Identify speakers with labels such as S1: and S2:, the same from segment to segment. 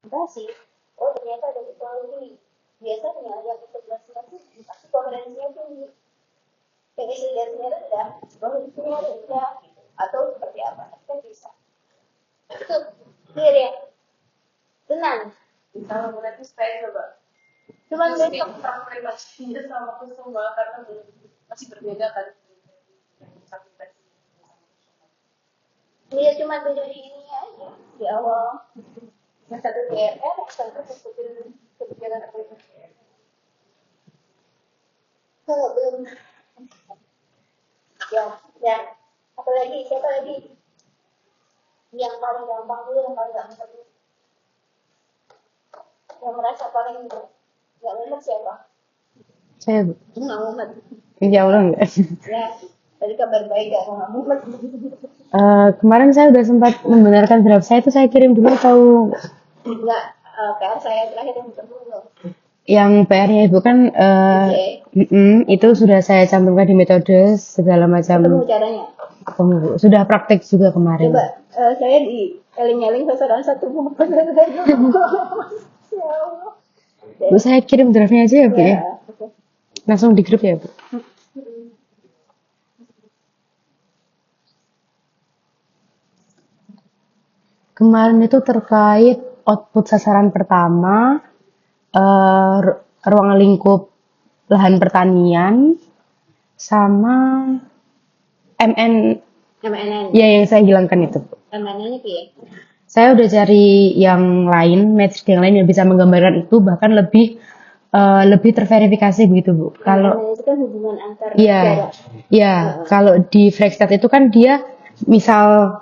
S1: enggak sih. Oh ternyata ada teknologi. Biasanya yang integrasinya tuh pasti koherensinya tinggi. Yang integrasinya rendah, koherensinya rendah gitu. Atau seperti apa? Kita bisa. Itu clear ya. Tenang.
S2: Kalau berarti saya coba.
S1: Cuman
S2: besok formulasinya sama kusuma karena masih berbeda kan.
S1: Dia cuma beda di ini aja di awal. Yang satu DRR, yang satu kebijakan aplikasi. Kalau belum, ya. Apalagi siapa lagi? Yang paling gampang dulu, yang paling gampang dulu. Yang merasa paling nggak mumet siapa?
S3: Saya, Bu.
S1: Nggak mumet.
S3: Ya Allah enggak.
S1: Ya, tadi kabar baik ya, nggak mumet.
S3: Kemarin saya udah sempat membenarkan draft saya itu saya kirim dulu atau
S1: Enggak, PR saya terakhir yang belum.
S3: yang PR-nya Ibu kan itu sudah saya cantumkan di metode segala macam.
S1: Ketemu caranya.
S3: Bu. Sudah praktek juga kemarin.
S1: Coba saya di eling-eling sasaran satu buku. Ya Allah.
S3: Bu, saya kirim draftnya aja ya Bu ya.
S1: Oke.
S3: Langsung di grup ya Bu. Kemarin itu terkait output sasaran pertama, ruang lingkup lahan pertanian, sama MN,
S1: MNN.
S3: ya yang saya hilangkan itu.
S1: MNN-nya ya.
S3: Saya udah cari yang lain, metrik yang lain yang bisa menggambarkan itu, bahkan lebih terverifikasi begitu Bu. Kalau
S1: itu kan hubungan antar
S3: iya,
S1: negara.
S3: ya, kalau di Flexstat itu kan dia misal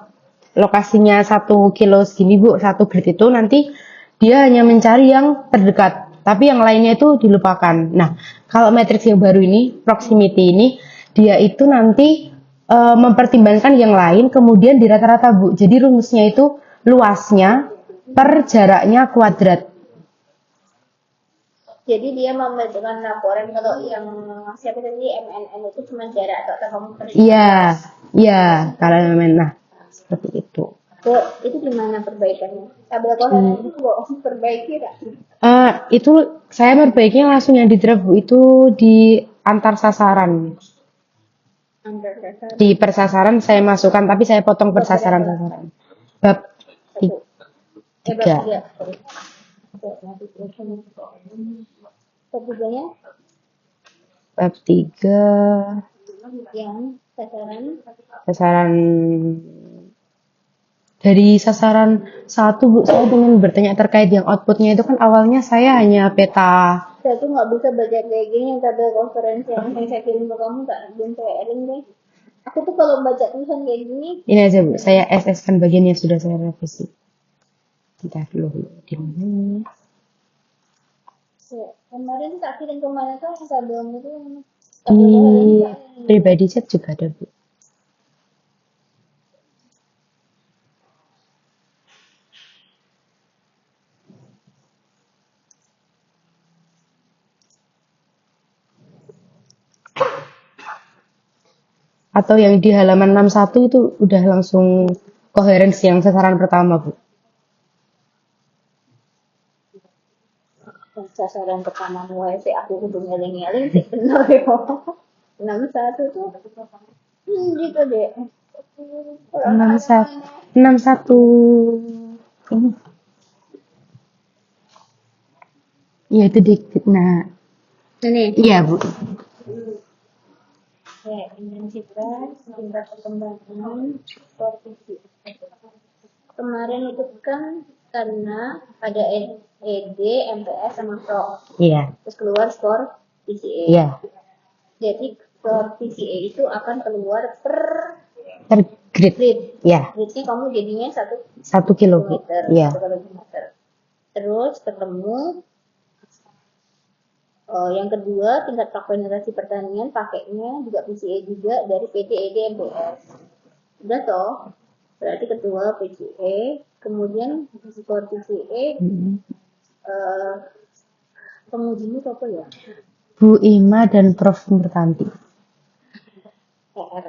S3: lokasinya 1 kilo segini Bu, 1 grid itu nanti dia hanya mencari yang terdekat, tapi yang lainnya itu dilupakan. Nah, kalau matriks yang baru ini, proximity ini, dia itu nanti mempertimbangkan yang lain, kemudian di rata-rata Bu. Jadi rumusnya itu luasnya per jaraknya kuadrat.
S1: Jadi dia membentukkan laporan kalau yang siapa tadi MNN itu cuma jarak atau termometer.
S3: Iya, kalau memang nah seperti itu.
S1: Itu gimana perbaikannya? Tabel koherensi itu kok perbaiki tak?
S3: Itu saya perbaikinya langsung yang di draft Bu, itu di antar sasaran.
S1: Antar dasar.
S3: Di persasaran saya masukkan, tapi saya potong persasaran-sasaran. Bab 3.
S1: Ketiganya
S3: Bab 3
S1: yang
S3: sasaran dari sasaran 1 Bu, saya ingin bertanya terkait yang outputnya itu kan awalnya saya hanya peta.
S1: Saya tuh nggak bisa baca kayak gini yang tabel konferensi yang saya kirim ke kamu tak belum saya eling deh. Aku tuh kalau baca tulisan kayak gini.
S3: Ini aja Bu, saya SS kan bagian yang sudah saya revisi. Kita dulu di mana?
S1: Kemarin tak kirim kemana tuh tabel itu.
S3: Di pribadi chat juga ada Bu. Atau yang di halaman 61 itu udah langsung koherensi yang sasaran pertama Bu.
S1: Sasaran pertama mulai sih aku kudu ngeling-ngeling sih bener ya. 61 tuh gitu deh.
S3: 61 ini. Iya itu dikit. Nah,
S1: Ini.
S3: iya Bu.
S1: Ya, intensitas, tingkat perkembangan, posisi. Kemarin itu kan karena ada ED, MPS sama PRO.
S3: Iya.
S1: Terus keluar skor PCA.
S3: Iya.
S1: Jadi skor PCA itu akan keluar per
S3: grid. Iya.
S1: Gridnya kamu jadinya 1
S3: kilometer. Iya.
S1: Terus ketemu yang kedua tingkat fragmentasi pertanian pakainya juga PCA juga dari PT ED MPS. Udah toh, berarti ketua PCA, kemudian skor PCA, pengujinya apa ya?
S3: Bu Ima dan Prof Murtanti.
S1: PR.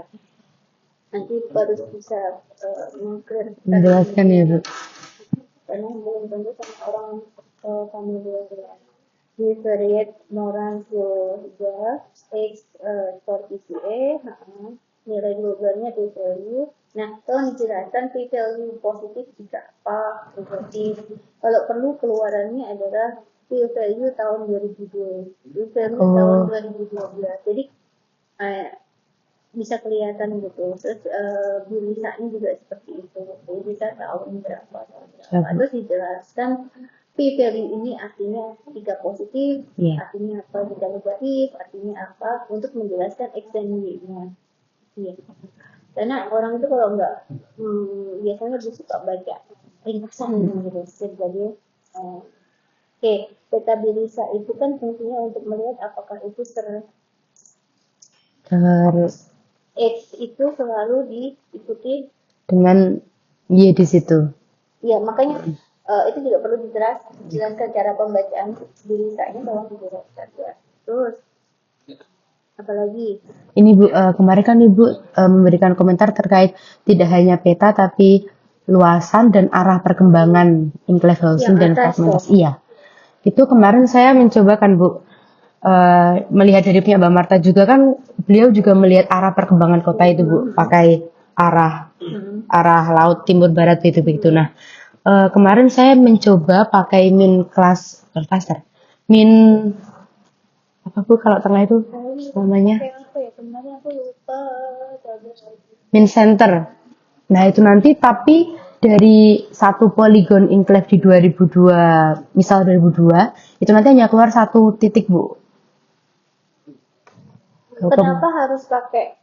S1: Nanti baru bisa
S3: menjelaskan ya Bu.
S1: karena belum tentu sama orang familiar ya. Di variate Moranville X for PCA, nilai globalnya p-value. Nah, tolong dijelaskan p-value positif jika apa, negatif. Kalau perlu keluarannya adalah p-value tahun 2002, p-value tahun 2012. Jadi bisa kelihatan gitu. Terus bilisanya juga seperti itu. Jadi bisa tahun berapa. Terus dijelaskan p-value ini artinya jika positif, artinya apa, jika negatif, artinya apa, untuk menjelaskan X dan Y-nya. Iya. Karena orang itu kalau enggak, biasanya lebih suka baca ringkasan gitu. Jadi, petabilisa itu kan fungsinya untuk melihat apakah itu X itu selalu diikuti
S3: dengan Y di situ.
S1: Ya, makanya itu juga perlu dijelaskan cara pembacaan bilisanya bahwa dijelaskan ya. Terus apalagi
S3: ini Bu, kemarin kan Ibu memberikan komentar terkait tidak hanya peta tapi luasan dan arah perkembangan enclave housing dan fragmentasi. Iya. Itu kemarin saya mencoba kan Bu, melihat dari punya Mbak Marta juga kan beliau juga melihat arah perkembangan kota itu Bu, pakai arah laut timur barat begitu. Nah, kemarin saya mencoba pakai min cluster. Min apa Bu kalau tengah itu namanya? Min center. Nah, itu nanti tapi dari satu poligon enclave di 2002, misal 2002, itu nanti hanya keluar satu titik Bu.
S1: Kenapa harus pakai?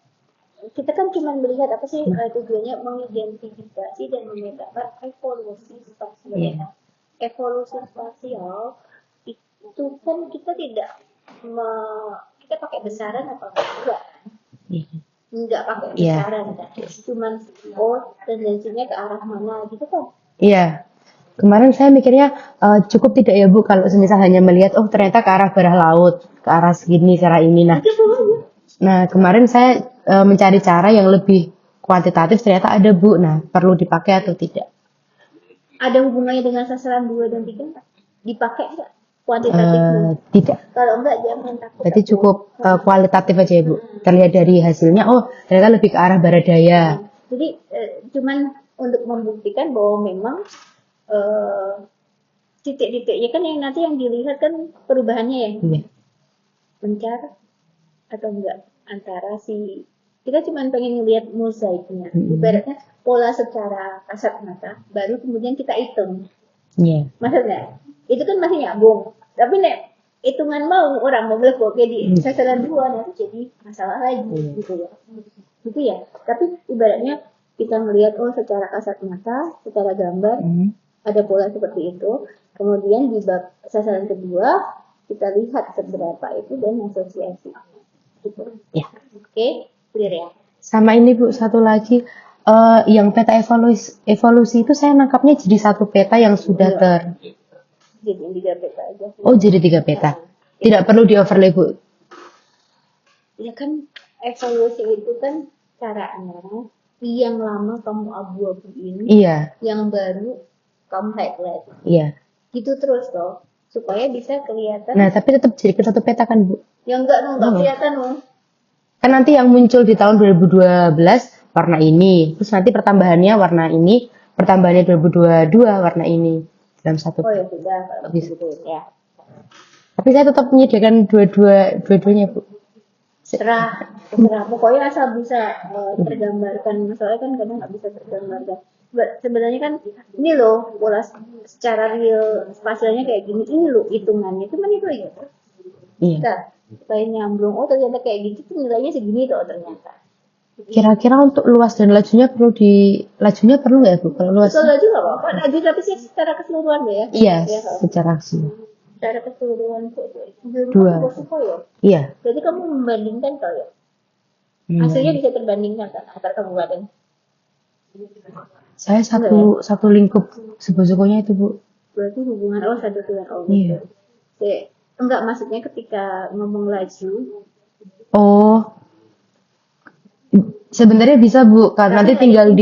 S1: Kita kan cuma melihat apa sih tujuannya, mengidentifikasi dan memetakan evolusi spasial. Evolusi spasial itu kan kita tidak kita pakai besaran apa enggak? Enggak pakai besaran, cuman tendensinya ke arah mana gitu kan? Iya.
S3: Kemarin saya mikirnya cukup tidak ya Bu kalau semisal hanya melihat ternyata ke arah bawah laut, ke arah segini, ke arah ini. Nah, kemarin saya mencari cara yang lebih kuantitatif, ternyata ada Bu. Nah, perlu dipakai atau tidak?
S1: Ada hubungannya dengan sasaran 2 dan 3? Dipakai enggak? Kuantitatif?
S3: Tidak.
S1: Kalau enggak jangan takut.
S3: Berarti cukup kualitatif aja ya Bu. Terlihat dari hasilnya, ternyata lebih ke arah barat daya.
S1: Jadi cuman untuk membuktikan bahwa memang titik-titiknya kan yang nanti yang dilihat kan perubahannya ya. Mencar atau enggak antara kita cuma pengen ngelihat mozaiknya. Ibaratnya pola secara kasat mata, baru kemudian kita hitung. Maksudnya itu kan masih nyambung. Tapi nek hitungan mau orang mau melebihi di sasaran 2 nanti jadi masalah lagi gitu ya. Gitu ya. Tapi ibaratnya kita melihat secara kasat mata, secara gambar ada pola seperti itu. Kemudian di bab sasaran kedua kita lihat seberapa itu dan asosiasi. Gitu.
S3: Ya.
S1: Oke, clear ya.
S3: Sama ini Bu, satu lagi yang peta evolusi itu saya nangkapnya jadi satu peta yang sudah
S1: jadi 3 peta aja.
S3: Jadi 3 peta. Tidak perlu di overlay Bu.
S1: Ya kan evolusi itu kan caranya yang lama kamu abu-abuin, yang baru kamu highlight.
S3: Iya.
S1: Gitu terus toh, supaya bisa kelihatan.
S3: Nah, tapi tetap jadi satu peta kan Bu?
S1: Ya enggak kelihatan
S3: Kan nanti yang muncul di tahun 2012 warna ini, terus nanti pertambahannya warna ini, pertambahannya 2022 warna ini dalam satu.
S1: Ya sudah, bisa ya.
S3: Tapi saya tetap menyediakan dua-duanya Bu.
S1: Terserah. Pokoknya asal bisa tergambarkan. Masalahnya kan kadang nggak bisa tergambarkan. Sebenarnya kan ini loh pola secara real spasialnya kayak gini. Ini loh hitungannya. Cuman itu aja. Iya. Supaya nyambung. Ternyata kayak gitu tuh nilainya segini tuh ternyata.
S3: Kira-kira untuk luas dan lajunya perlu nggak ya Bu? Kalau luas.
S1: Kalau laju nggak apa-apa. Laju tapi sih secara keseluruhan ya.
S3: Iya. Secara keseluruhan.
S1: Secara keseluruhan tuh
S3: 2. Iya.
S1: Jadi kamu membandingkan kalau ya. Hasilnya bisa terbandingkan kan antar kabupaten.
S3: Saya satu lingkup sebuah-sebuahnya itu Bu.
S1: Berarti hubungan satu dengan
S3: Iya.
S1: Enggak, maksudnya ketika ngomong laju.
S3: Sebenarnya bisa Bu, nanti tinggal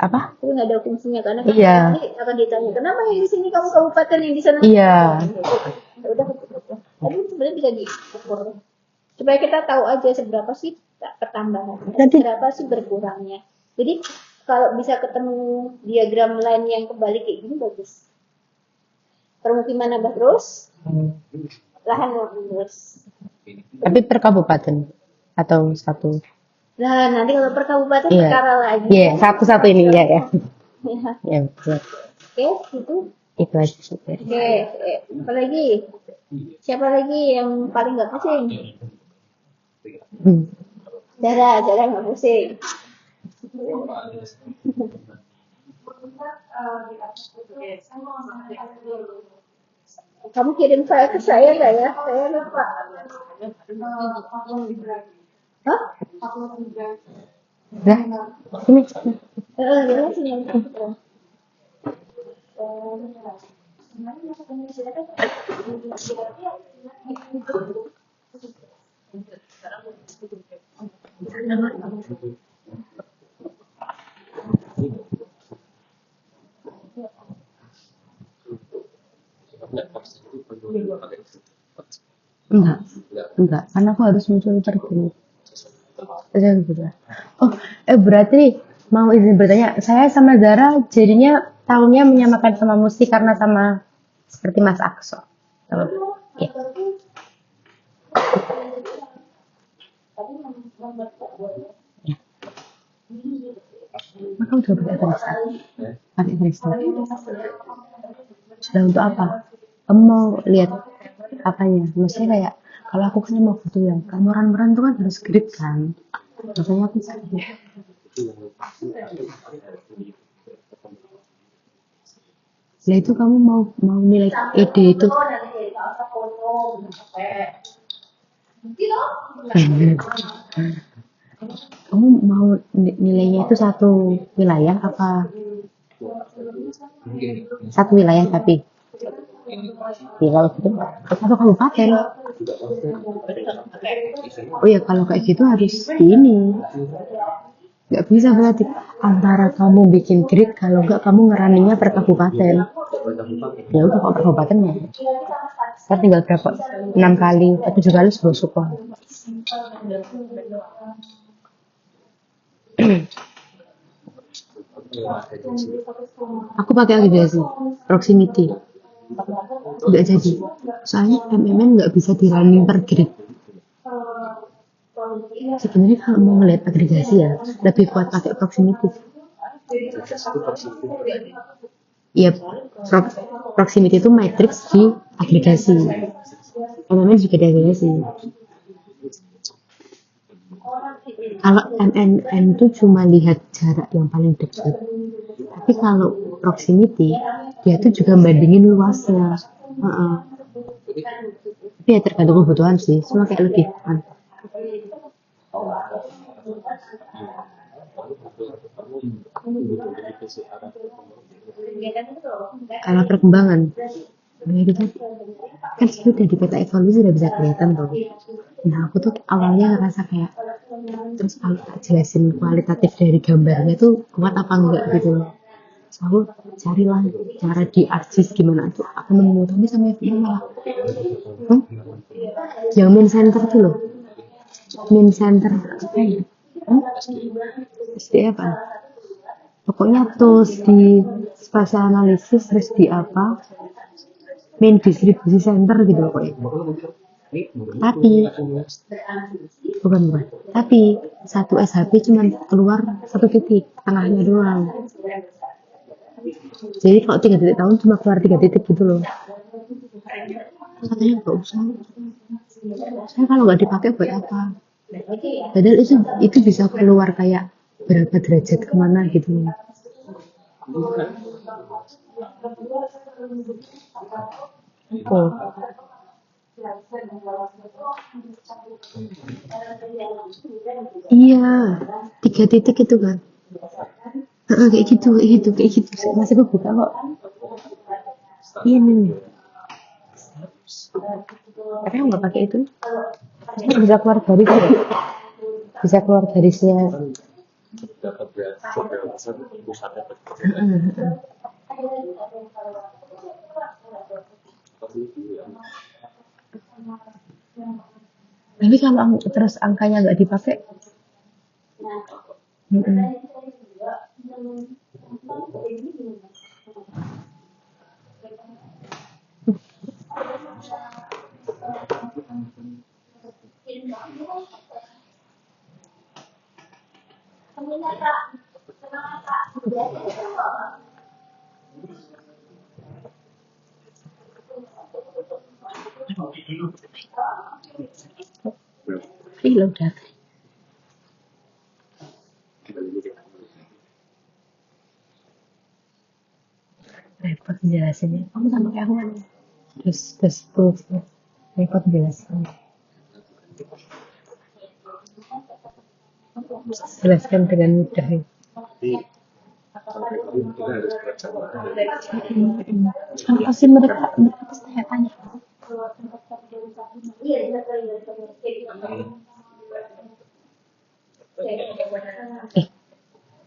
S3: apa?
S1: Itu nggak ada fungsinya karena
S3: Iya.
S1: nanti akan ditanya kenapa yang di sini kamu kabupaten yang di sana.
S3: Iya.
S1: Ya udah cukup. Tapi sebenarnya bisa diukur supaya kita tahu aja seberapa sih pertambahannya,
S3: Nanti-
S1: seberapa sih berkurangnya. Jadi kalau bisa ketemu diagram line yang kembali kayak gini bagus. Permukiman nambah terus, lahan nambah terus.
S3: Tapi per kabupaten atau satu?
S1: Nah, nanti kalau per kabupaten
S3: Iya.
S1: perkara lagi.
S3: Iya, satu-satu ini ya ya.
S1: Ya.
S3: Ya, betul.
S1: Oke, itu.
S3: Itu aja sih.
S1: Oke, apa lagi? Siapa lagi yang paling nggak pusing?
S3: Hmm.
S1: Dara nggak pusing. Kamu kirim file ke saya nggak ya? Saya lupa. Hah?
S3: Nah, ini.
S1: Ya, sini.
S3: Enggak, karena aku harus muncul pergi. Oh, berarti mau izin bertanya, saya sama Zara jadinya tahunnya menyamakan sama Musti karena sama seperti Mas Akso. Oh, ya. Ya. Maka udah pakai freestyle. Pakai freestyle. Sudah untuk apa? Kamu mau lihat apanya? Maksudnya kayak kalau aku kan mau foto yang kameran-meran tuh kan harus grid kan. Makanya aku ya itu kamu mau nilai ide itu. Kamu mau nilainya itu satu wilayah apa? Satu wilayah tapi ya kalau gitu satu kabupaten. Oh ya kalau kayak gitu harus ini. Nggak bisa berarti antara kamu bikin grid kalau nggak kamu ngeraninya per kabupaten. Ya udah kok kabupatennya. Saya tinggal berapa? 6 kali atau 7 kali sudah syukur. Aku pakai agregasi proximity. Nggak jadi. Soalnya MMM nggak bisa di running per grid. Sebenarnya kalau mau ngeliat agregasi ya lebih kuat pakai proximity. Ya, proximity itu matrix di agregasi. MMM juga di agregasi. Kalau MMM itu cuma lihat jarak yang paling dekat. Tapi kalau proximity dia tuh juga bandingin luasnya. Tapi ya tergantung kebutuhan sih. Cuma kayak lebih kan. Kalau perkembangan itu kan sudah di peta evolusi sudah bisa kelihatan tuh. Nah aku tuh awalnya ngerasa kayak terus kalau tak jelasin kualitatif dari gambarnya tuh kuat apa enggak gitu. So, aku carilah cara di ArcGIS gimana tuh aku nemu tapi sama FB malah yang main center tuh loh, main center apa ya? SD apa? Pokoknya tools di spatial analysis terus di apa? Main distribusi center gitu pokoknya. Tapi bukan. Tapi satu SHP cuma keluar satu titik tengahnya doang. Jadi kalau 3 titik tahun cuma keluar 3 titik gitu loh. Katanya nggak usah. Saya kalau nggak dipakai buat apa? Padahal itu bisa keluar kayak berapa derajat kemana gitu loh. Oh. Iya, 3 titik itu kan. Kayak gitu. Masih gue buka kok. Ini. Tapi nggak pakai itu. Bisa keluar garisnya. Bisa keluar garisnya.
S4: model besar pusatnya kecil.
S3: Tapi kalau terus angkanya nggak dipakai, lo udah repot jelasinnya. Kamu sama kayak aku kan? Terus repot jelasin. Jelaskan dengan mudah.
S4: Jadi kita harus bersama.
S3: Apa sih mereka saya tanya?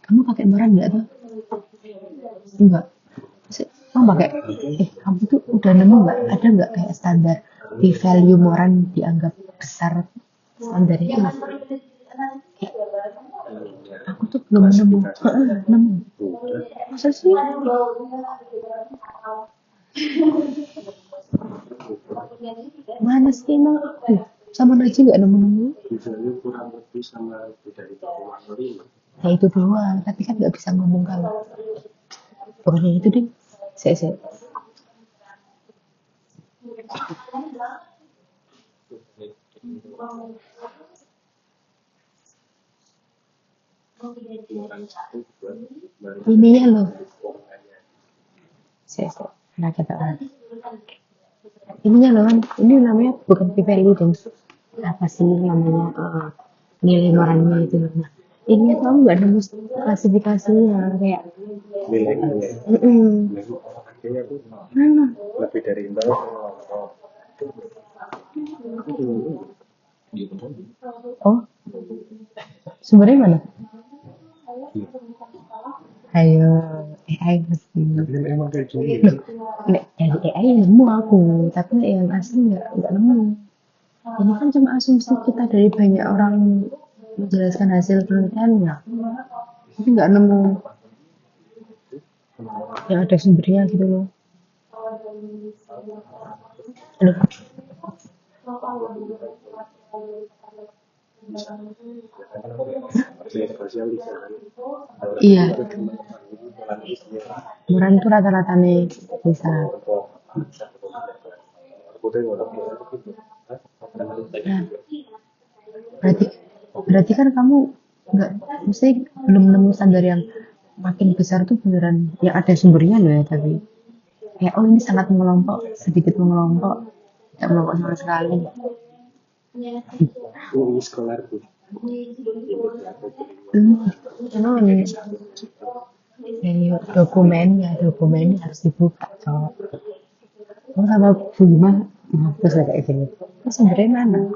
S3: Kamu pakai moran nggak tuh? Enggak. Kamu pakai? Kamu tuh udah nemu nggak? Ada nggak kayak standar di value moran dianggap besar standarnya mas? Aku tuh belum nemu. Masa sih? Mana sih emang? Sama aja nggak nemu.
S4: Misalnya kurang lebih sama dari 5.
S3: Nah itu doang, tapi kan nggak bisa ngomong kalau pokoknya itu deh. Saya. Ininya loh. Saya. Nah kata ininya loh kan, ini namanya bukan p-value dan apa sih namanya nilai moralnya itu. Nah ini kamu nggak nemu klasifikasinya kayak
S4: nilainya. Akhirnya tuh lebih dari 0.
S3: Oh, sumbernya mana? Ayo, AI pasti.
S4: Tapi memang kayak gini.
S3: Dari AI nemu aku, tapi yang asli nggak nemu. Ini kan cuma asumsi kita dari banyak orang menjelaskan hasil penelitiannya, tapi nggak nemu yang ada sumbernya gitu loh. Aduh. Iya. Moran itu rata-rata nih bisa. Nah, berarti kan kamu nggak, mesti belum nemu standar yang makin besar tuh beneran yang ada sumbernya loh ya, tapi kayak oh ini sangat mengelompok, sedikit mengelompok, tidak mengelompok sama sekali.
S4: Ini sekolah tuh.
S3: Dokumennya harus dibuka cowok. Kamu sama Bu Gima terus kayak gini. Terus sumbernya mana?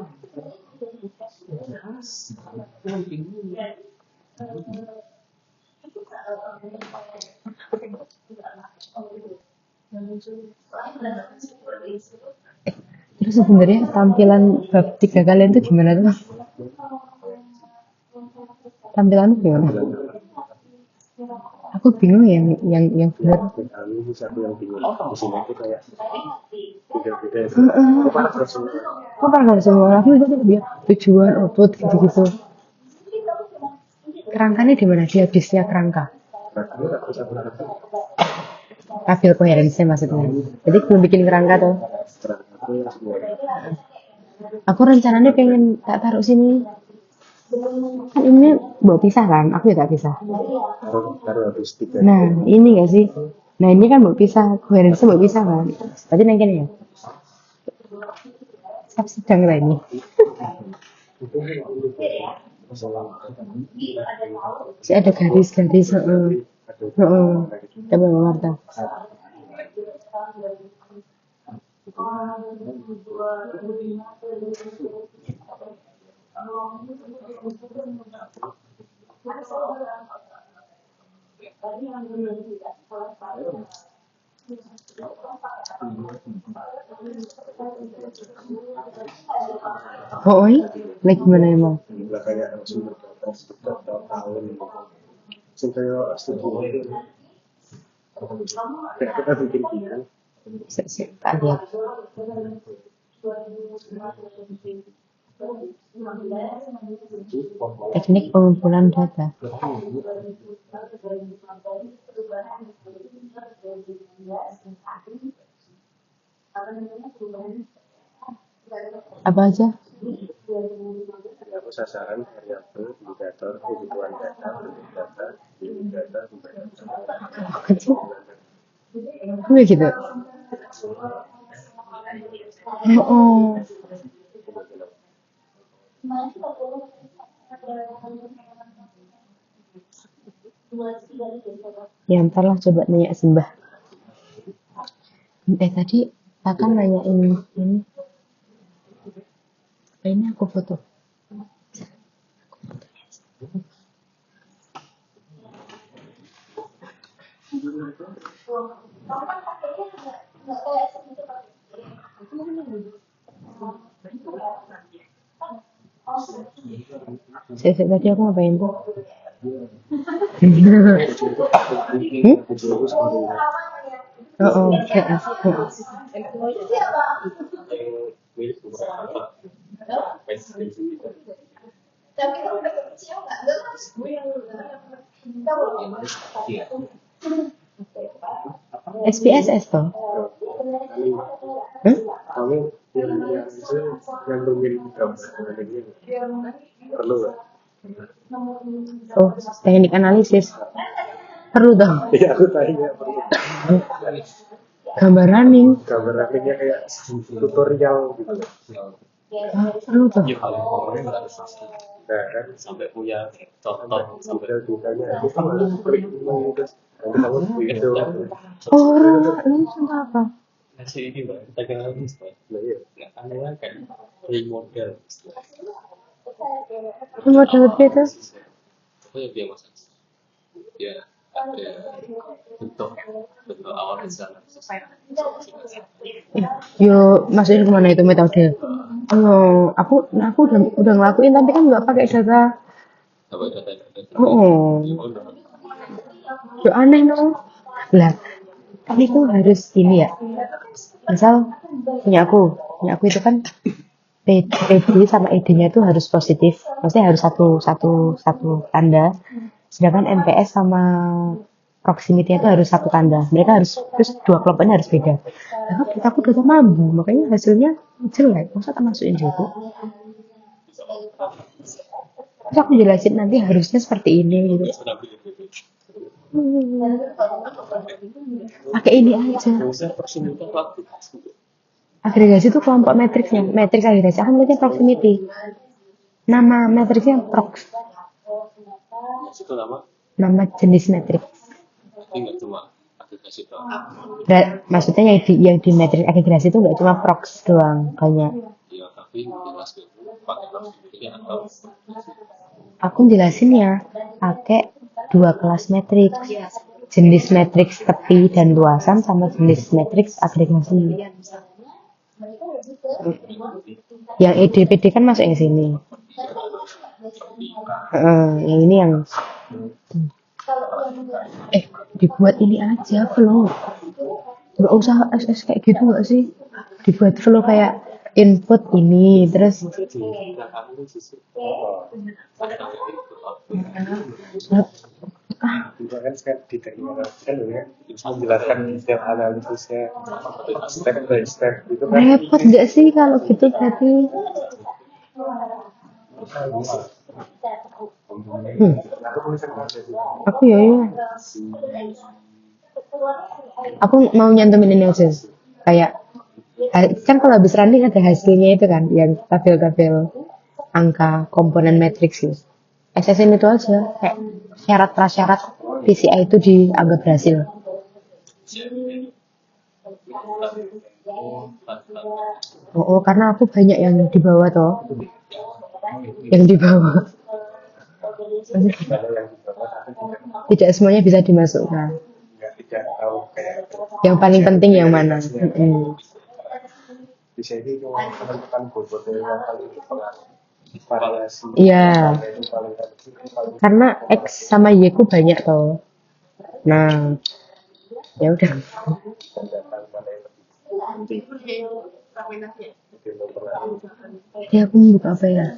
S3: Terus sebenarnya tampilan bab 3 kalian tuh gimana tuh? Tampilanmu gimana? Aku bingung yang benar.
S4: Kami satu yang bingung di sini itu kayak beda-beda.
S3: Kok pernah semua? Aku itu dia tujuan output gitu-gitu. Kerangkanya di mana? Di habisnya kerangka. Tabel koherensi maksudnya. Jadi belum bikin kerangka tuh. Aku rencananya pengen tak taruh sini. Kan ini mau pisah kan? Aku ya tak pisah.
S4: Taruh habis 3.
S3: Nah ini nggak sih? Nah ini kan mau pisah, koherensi mau pisah kan? Berarti nengken ya? Siap sedang lah ini. Si ada garis-garis. Coba Marta. Oh, lagi gimana emang?
S4: Nggak kayak langsung bertahun-tahun gitu. Langsung kayak studi itu. Kayak kita bikin gitu.
S3: Tak lihat. Teknik pengumpulan data. Apa aja?
S4: Aku sasaran variabel, indikator, kebutuhan data, bentuk data, unit data, pembayaran.
S3: Kecil. Kayak gitu. Oh. Ya ntar lah coba nanya Simbah. Tadi akan nanyain ini. Ini aku foto. Saya tadi aku ngapain tuh? Oh,
S1: Tapi kalau mereka kecil nggak harus gue yang
S3: SPSS toh?
S4: Kamu yang itu yang memiliki gambar ini perlu nggak?
S3: Oh, teknik analisis. Perlu dong.
S4: Iya, aku tanya perlu.
S3: Gambar running.
S4: Gambar running-nya kayak tutorial gitu.
S3: Perlu tuh.
S4: Nah, kan
S5: sampai punya contoh sampai
S4: detail-detailnya itu kan klik ini terus nanti kamu video.
S3: Oh, lu contoh apa?
S5: hasil ini mbak kita kenal ini mbak
S4: Nah, iya.
S5: nggak aneh kan remodel
S3: Model itu?
S5: itu yang dia masak ya ada bentuk awal dan jalan
S3: Yo, masukin kemana itu metode? Oh, aku udah ngelakuin tapi kan nggak pakai data.
S5: apa data
S3: Oh, yo aneh no. Lah, tapi itu harus ini ya. Misal punya aku itu kan PD sama ID-nya itu harus positif. Maksudnya harus satu tanda. Sedangkan MPS sama proximity itu harus satu tanda. Mereka harus terus dua kelompoknya harus beda. Nah, aku data mampu, makanya hasilnya jelek. Masa tak masukin situ? Terus aku jelasin nanti harusnya seperti ini gitu. Pakai ini aja. Agregasi itu kelompok matriksnya. Matriks agregasi aku mulainya proximity. Nama matriksnya prox.
S5: itu nama
S3: Nama jenis matriks.
S5: ini nggak cuma aplikasi doang
S3: Maksudnya yang di matriks agregasi itu nggak cuma prox doang, banyak.
S5: ya tapi jelas dulu pakai proximity atau
S3: Aku jelasin ya, pakai dua kelas matriks. Jenis matriks tepi dan luasan sama jenis matriks agregasi. Yang EDPD kan masuk yang sini. Yang ini yang dibuat ini aja flow. Nggak usah SS kayak gitu nggak sih? Dibuat flow kayak input ini terus
S4: Juga kan sekarang di teknik kan ya menjelaskan detail analisisnya step by step itu kan
S3: repot nggak sih kalau gitu berarti? Aku ya. Aku mau nyantumin ini aja. Kayak kan kalau habis running ada hasilnya itu kan, yang tabel-tabel angka komponen matriks gitu. SSM itu aja, kayak syarat prasyarat PCI itu dianggap berhasil. Oh, karena aku banyak yang di bawah toh. Yang di bawah. Tidak semuanya bisa dimasukkan.
S4: tidak tahu kayak
S3: Yang paling penting yang mana? Mm-mm.
S4: bisa ini cuma menentukan bobotnya yang paling berpengaruh, variasi
S3: Iya,
S4: itu paling paling
S3: karena X sama Y ku banyak toh. Nah, ya udah.
S4: datang mana yang lebih mempengaruhi.
S3: Tadi aku membuka apa ya?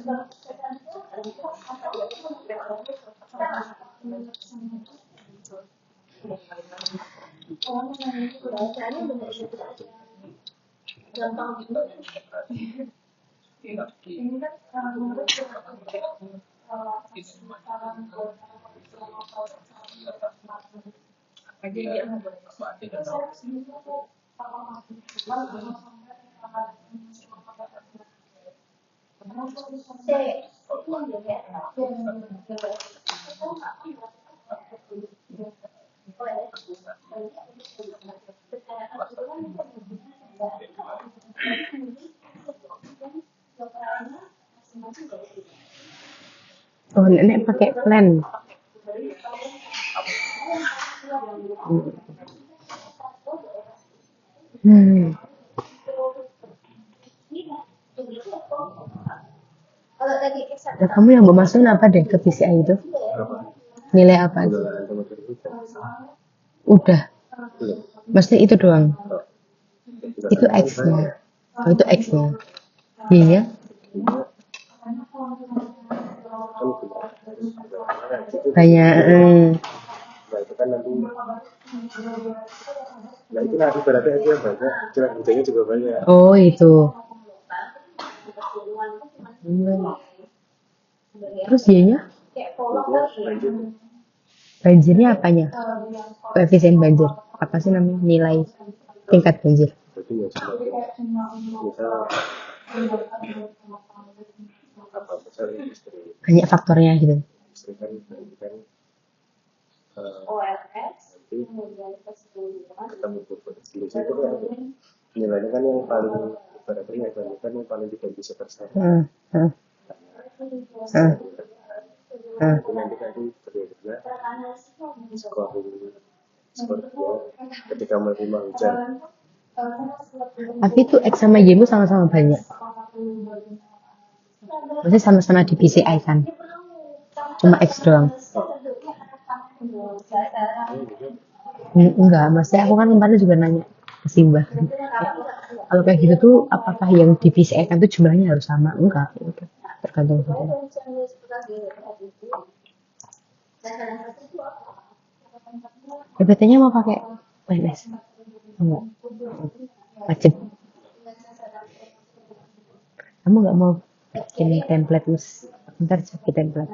S3: Oh, nenek pakai plan. Hmm.
S1: Kalau tadi
S3: Nah, kamu yang mau masukin apa deh ke PCI itu? Nilai apa? Udah. Maksudnya itu doang. Itu X-nya. Oh, itu X-nya. Iya. Banyak.
S4: Nah itu kan nanti, nah itu nanti berarti aja banyak, curah hujannya juga banyak.
S3: Oh, itu. Terus Y-nya? Banjirnya apanya? Koefisien banjir. Apa sih namanya? Nilai tingkat banjir.
S4: Jadi ya misal apa misal industri
S3: Banyak faktornya gitu.
S4: kan nanti ketemu bobot industri itu kan nilainya kan yang paling ibaratnya yang paling tidak bisa terserah. Itu nanti berbeda skor dia ketika menerima hujan.
S3: Tapi itu X sama Y mu sama-sama banyak. Maksudnya sama-sama di PCI kan? Cuma X doang. Enggak, maksudnya aku kan kemarin juga nanya ke Simbah. Kalau kayak gitu tuh, apakah yang di PCI kan tuh jumlahnya harus sama? Enggak, gitu. Tergantung hujan. PPT-nya mau pakai PNS? Enggak. Wajib. Kamu nggak mau bikin template mas? Ntar cari template.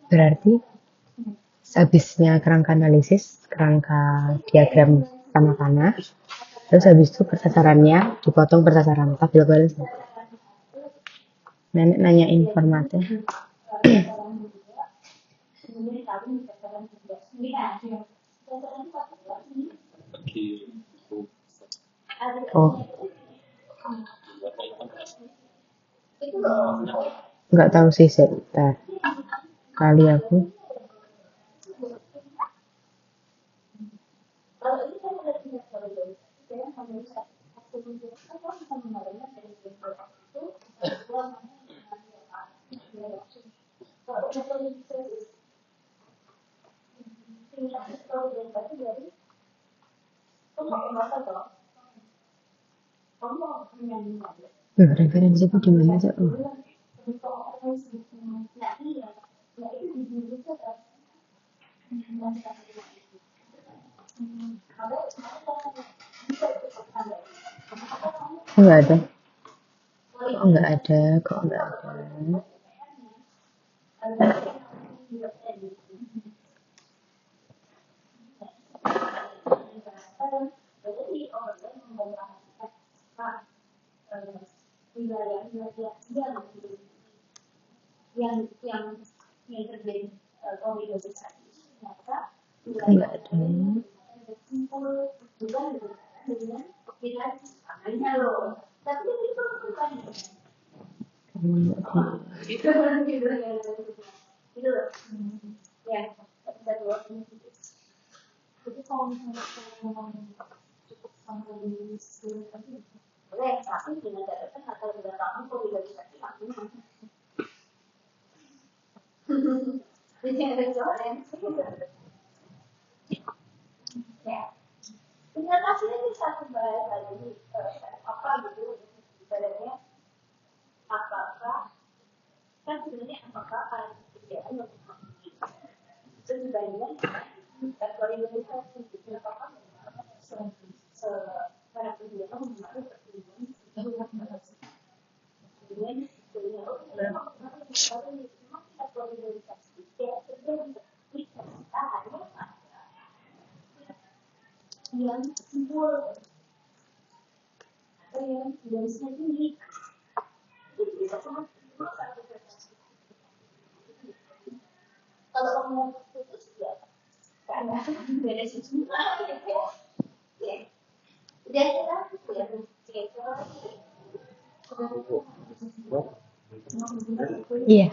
S3: Berarti habisnya kerangka analisis, kerangka diagram sama panah, terus habis itu persasarannya dipotong persasaran tabel baris. Nenek nanyain formatnya. Oh, nggak tahu sih sebentar. Kali aku. Referensi itu di mana aja? Oh. Enggak ada. Kok enggak ada? Kok enggak ada? Enggak ada.
S2: gitu gitu
S1: Gitu loh. Ya, bisa dua.
S2: jadi kalau misalnya memang cukup sampai di sekolah tadi
S1: Boleh, tapi dengan catatan atau dengan kamu kok tidak bisa dilakukan. Jadi ada soal yang ya. Terima kasih ini satu bahas lagi apa gitu sebenarnya apakah kan sebenarnya apakah ada kerjaan untuk sebenarnya sektor Indonesia itu apakah para pendidikan mempengaruhi pertumbuhan kemudian sektor Indonesia tidak terjadi kita hanya yang simbol atau yang jenisnya tinggi itu bisa cuma kalau kamu putus ya karena beda sejumlah ya udah kita
S3: Iya.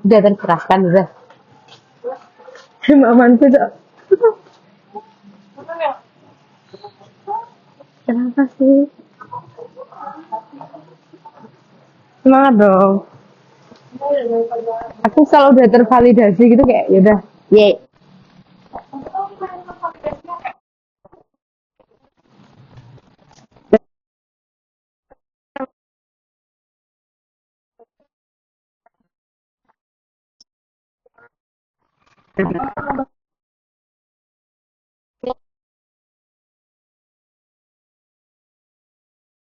S3: Udah tercerahkan udah. Mamanku tuh. Kenapa sih? Semangat dong. Aku kalau udah tervalidasi gitu kayak yaudah, ye.